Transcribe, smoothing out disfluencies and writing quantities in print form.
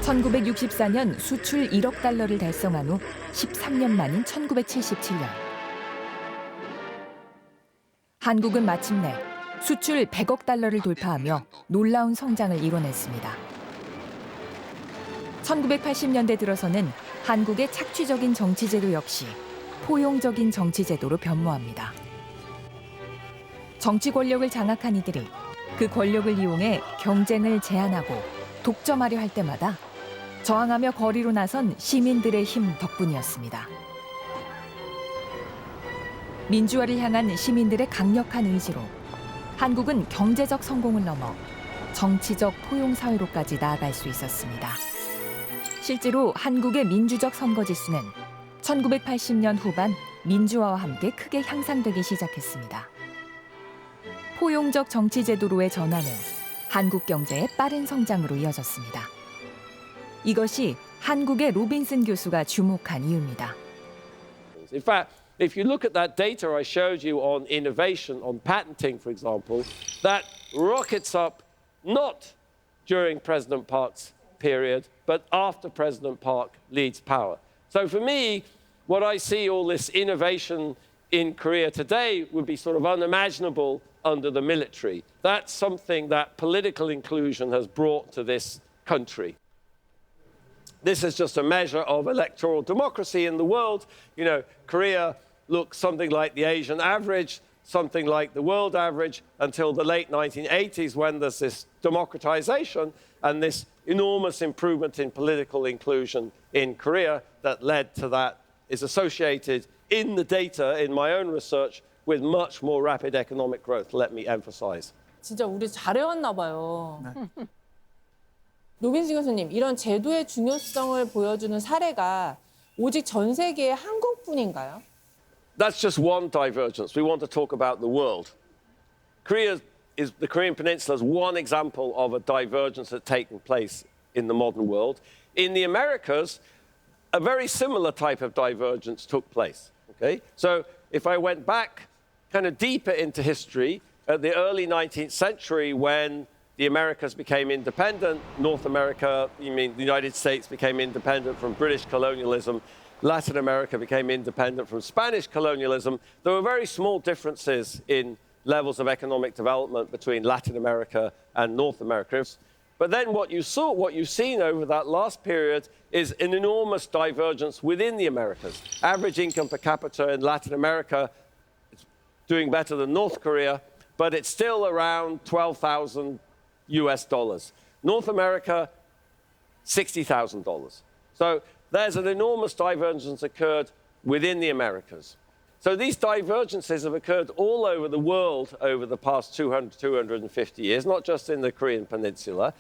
1964년 수출 1억 달러를 달성한 후 13년 만인 1977년. 한국은 마침내 수출 100억 달러를 돌파하며 놀라운 성장을 이뤄냈습니다. 1980년대 들어서는 한국의 착취적인 정치제도 역시 포용적인 정치제도로 변모합니다. 정치 권력을 장악한 이들이 그 권력을 이용해 경쟁을 제한하고 독점하려 할 때마다 저항하며 거리로 나선 시민들의 힘 덕분이었습니다. 민주화를 향한 시민들의 강력한 의지로 한국은 경제적 성공을 넘어 정치적 포용 사회로까지 나아갈 수 있었습니다. 실제로 한국의 민주적 선거 지수는 1980년 후반 민주화와 함께 크게 향상되기 시작했습니다. 포용적 정치 제도로의 전환은 한국 경제의 빠른 성장으로 이어졌습니다. 이것이 한국의 로빈슨 교수가 주목한 이유입니다. In fact, if you look at that data I showed you on innovation, on patenting, for example, that rockets up not during President Park's period, but after President Park leads power. So for me, what I see all this innovation in Korea today would be sort of unimaginable under the military. That's something that political inclusion has brought to this country. This is just a measure of electoral democracy in the world. You know, Korea looks something like the Asian average, something like the world average, until the late 1980s when there's this democratization and this enormous improvement in political inclusion in Korea that led to that is associated in the data, in my own research, with much more rapid economic growth, let me emphasize. 진짜 우리 잘해왔나 봐요. 로빈슨 교수님, 이런 제도의 중요성을 보여주는 사례가 오직 전 세계의 한국뿐인가요? That's just one divergence. We want to talk about the world. The Korean Peninsula is one example of a divergence that's taken place in the modern world. In the Americas, a very similar type of divergence took place. Okay? So if I went back kind of deeper into history, at the early 19th century when the Americas became independent, North America, the United States became independent from British colonialism, Latin America became independent from Spanish colonialism, there were very small differences in levels of economic development between Latin America and North America. But then what you've seen over that last period is an enormous divergence within the Americas. Average income per capita in Latin America is doing better than North Korea, but it's still around $12,000 US. North America, $60,000. So there's an enormous divergence occurred within the Americas. So these divergences have occurred all over the world over the past 250 years, not just in the Korean Peninsula.